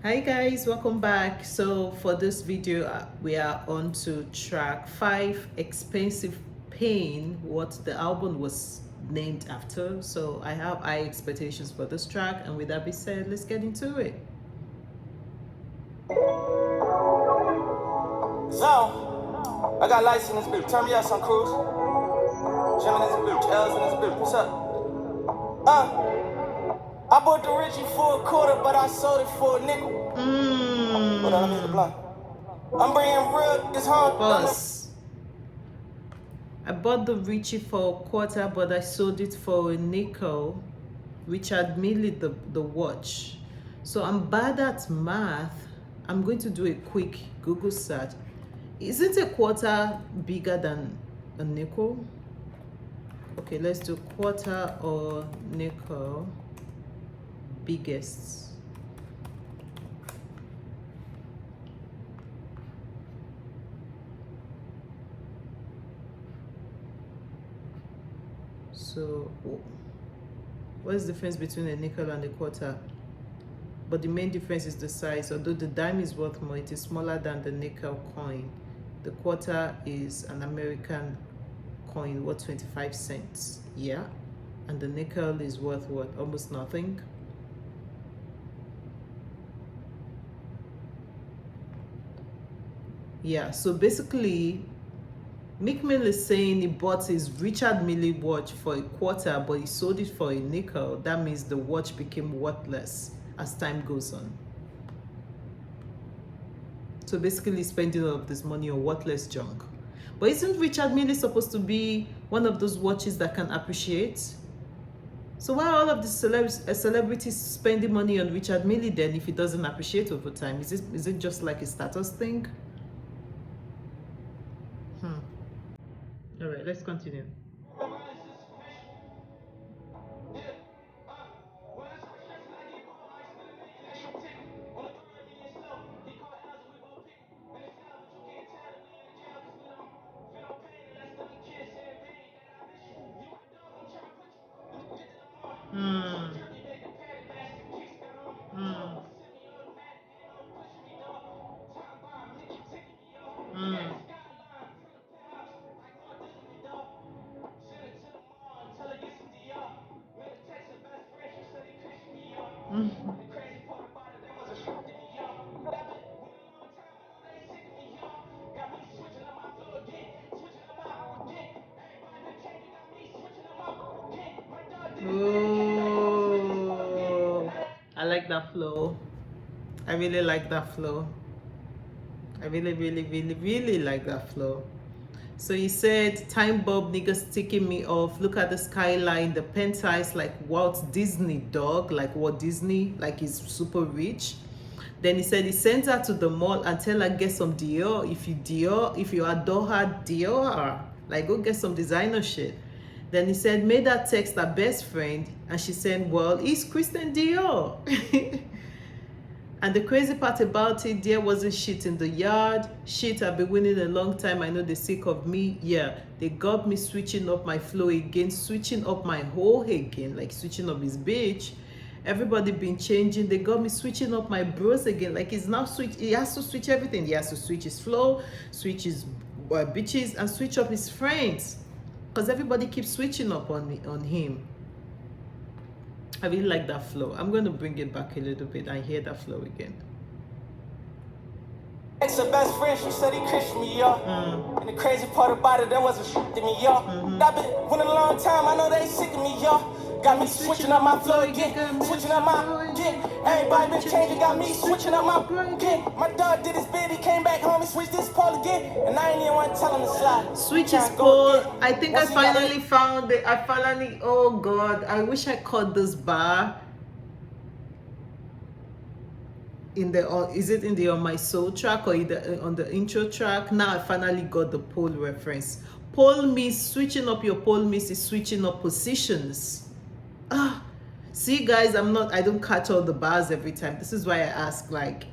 Hi guys, welcome back. So for this video we are on to track 5 Expensive Pain, what the album was named after. So I have high expectations for this track, and with that being said, let's get into it. So, I got lights in this bitch. Turn me up some cruise. Jim in this bitch. L's in this bitch. What's up? I bought the Richie for a quarter, but I sold it for a nickel. Hold on, let me hit the blunt. I'm bringing real this home. Boss, I bought the Richie for a quarter, but I sold it for a nickel. Richard Mille, the watch. So I'm bad at math. I'm going to do a quick Google search. Isn't a quarter bigger than a nickel? Okay, let's do quarter or nickel biggest. So what is the difference between a nickel and a quarter? But the main difference is the size. Although the dime is worth more, it is smaller than the nickel coin. The quarter is an American coin worth 25 cents. Yeah. And the nickel is worth what? Almost nothing. Yeah, so basically Meek Mill is saying he bought his Richard Mille watch for a quarter, but he sold it for a nickel. That means the watch became worthless as time goes on. So basically spending all of this money on worthless junk. But isn't Richard Mille supposed to be one of those watches that can appreciate? So why are all of the celebrities spending money on Richard Mille then if he doesn't appreciate over time? Is it just like a status thing? All right, let's continue. Oh, I like that flow. I really like that flow. I really like that flow. So he said, time Bob niggas ticking me off. Look at the skyline, the penthouse like Walt Disney, dog, like Walt Disney, like he's super rich. Then he said he sent her to the mall and tell her get some Dior. If you adore her, Dior her. Like go get some designer shit. Then he said, made her text her best friend, and she said, well, it's Christian Dior. And the crazy part about it, there wasn't shit in the yard. Shit, I've been winning a long time. I know they're sick of me. Yeah, they got me switching up my flow again, switching up my whole again, like switching up his bitch. Everybody been changing. They got me switching up my bros again. Like he's now switch. He has to switch everything. He has to switch his flow, switch his bitches, and switch up his friends. Because everybody keeps switching up on him. I really like that flow. I'm going to bring it back a little bit and hear that flow again. Ex her best friend, she said he Christian me, y'all. And the crazy part about it, there wasn't shit to me, y'all. I've been winning a long time, I know they sick of me, y'all. Got me switching up my flow again, switching up my again. Everybody been changing, got me switching up my again. My dog did his bid, he came back home, he switched this pole again. And I ain't even want to tell him to slide. Switch his pole. I think I finally found it. Oh God, I wish I caught this bar. In the is it in the On My Soul track or either on the intro track? Now I finally got the pole reference. Pole means switching up. Your pole means is switching up positions. See guys, I don't catch all the bars every time. This is why I ask. Like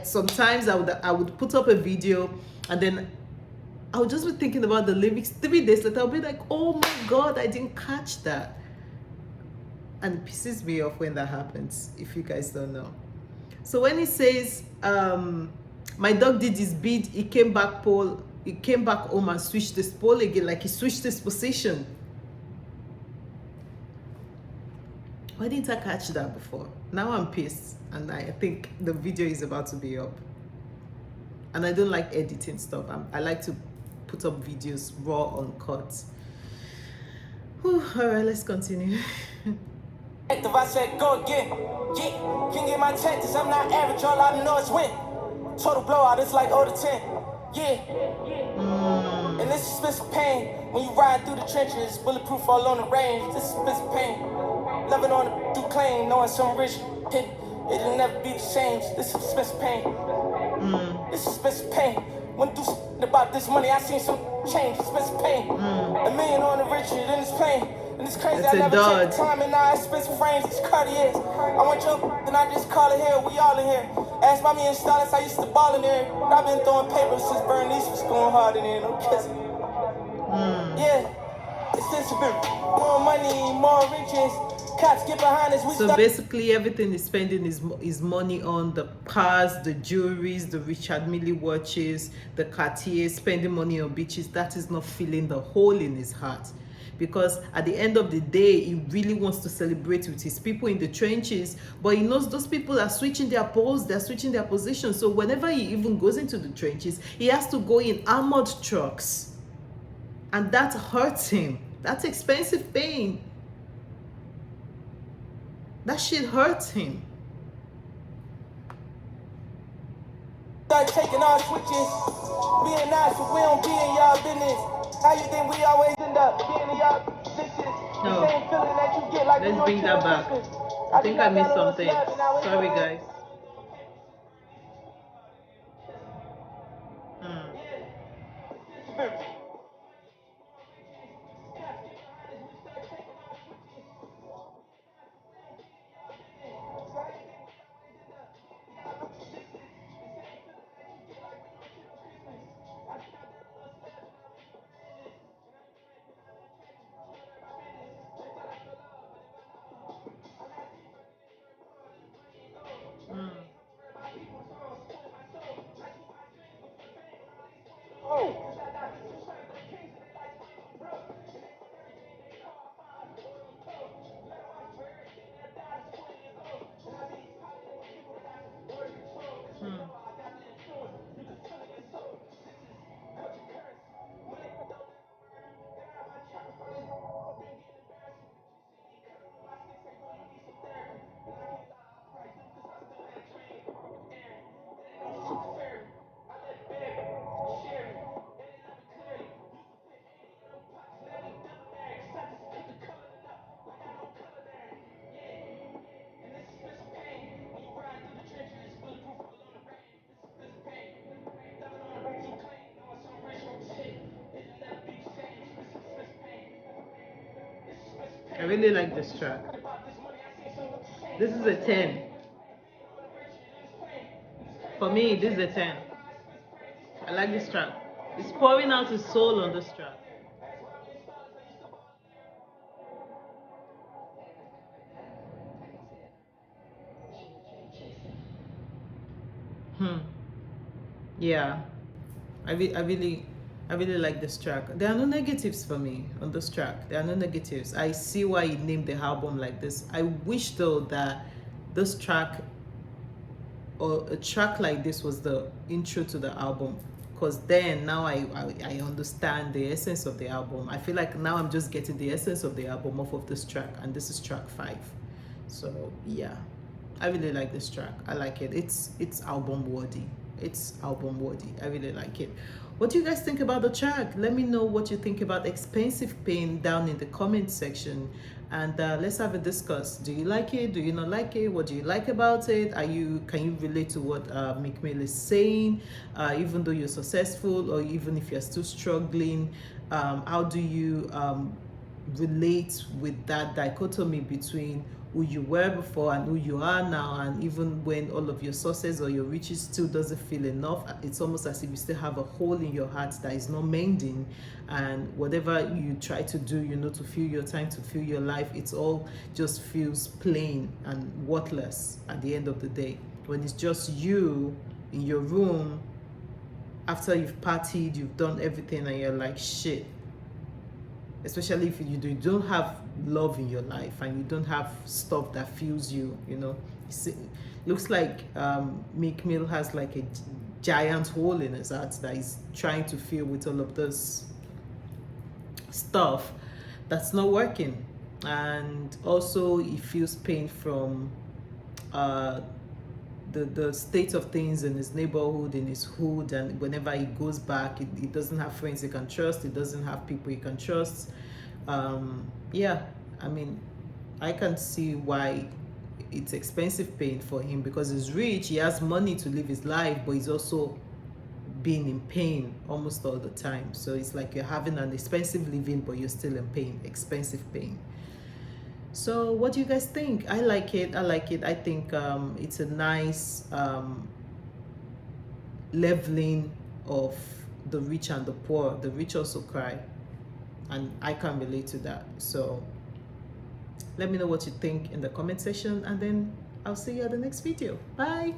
sometimes I would put up a video and then I would just be thinking about the lyrics 3 days later. I'll be like, oh my God, I didn't catch that. And it pisses me off when that happens, if you guys don't know. So when he says, my dog did his bid, he came back home and switched his pole again, like he switched his position. Why didn't I catch that before? Now I'm pissed, and I think the video is about to be up. And I don't like editing stuff. I like to put up videos raw, uncut. Whew, all right, let's continue. If I said go again, yeah, can get my chances. I'm not average, all I know is win. Total blowout, it's like 0 to 10. Yeah. And this is expensive pain. When you ride through the trenches, bulletproof all on the range. This is expensive pain. Loving on the through claim, knowing some rich hit. It'll never be the same. This is expensive pain. This is expensive pain. When do about this money, I seen some change. Expensive pain. $1 million on the richer than this pain. And it's crazy, It's I a never dodge. checked the time and now expensive frames, it's Cartiers. I want your then I just call it here, we all in here. Ask about me in Stylus, I used to ball in there. I've been throwing papers since Bernice was going hard in there, no kissing. Yeah, it's this a bit more money, more riches. Cops get behind us, we So start. basically, everything he's spending his money on: the cars, the jewelries, the Richard Mille watches, the Cartier, spending money on beaches. That is not filling the hole in his heart. Because at the end of the day, he really wants to celebrate with his people in the trenches, but he knows those people are switching their poles, they're switching their position. So whenever he even goes into the trenches, he has to go in armored trucks. And that hurts him. That's expensive pain. That shit hurts him. Start taking our switches, being nice, but we don't be in y'all business. How you think we always end up being in y'all business? No. The same feeling that you get like Let's when bring you're that back. I think I missed something. Sorry, guys. I really like this track. This is a 10. For me, this is a 10. I like this track. It's pouring out his soul on this track. Yeah, I really like this track. There are no negatives for me on this track. There are no negatives. I see why he named the album like this. I wish though that this track or a track like this was the intro to the album, because then now I understand the essence of the album. I feel like now I'm just getting the essence of the album off of this track, and this is track 5. So yeah, I really like this track. I like it. It's album worthy. It's album worthy. I really like it. What do you guys think about the track? Let me know what you think about Expensive Pain down in the comment section, and let's have a discuss. Do you like it? Do you not like it? What do you like about it? Can you relate to what Meek Mill is saying, even though you're successful, or even if you're still struggling? How do you relate with that dichotomy between who you were before and who you are now? And even when all of your success or your riches still doesn't feel enough, it's almost as if you still have a hole in your heart that is not mending, and whatever you try to do, to fill your time, to fill your life, it's all just feels plain and worthless at the end of the day. when it's just you in your room after you've partied, you've done everything, and you're like, shit. Especially if you don't have love in your life and you don't have stuff that fuels you, you know. Looks like Meek Mill has like a giant hole in his heart that he's trying to fill with all of this stuff that's not working. And also he feels pain from the state of things in his neighborhood, in his hood, and whenever he goes back, he doesn't have friends he can trust, he doesn't have people he can trust. Yeah, I mean, I can see why it's expensive pain for him, because he's rich, he has money to live his life, but he's also being in pain almost all the time. So it's like you're having an expensive living, but you're still in pain, expensive pain. So what do you guys think? I like it. I think it's a nice leveling of the rich and the poor. The rich also cry, and I can relate to that. So let me know what you think in the comment section, and then I'll see you at the next video. Bye.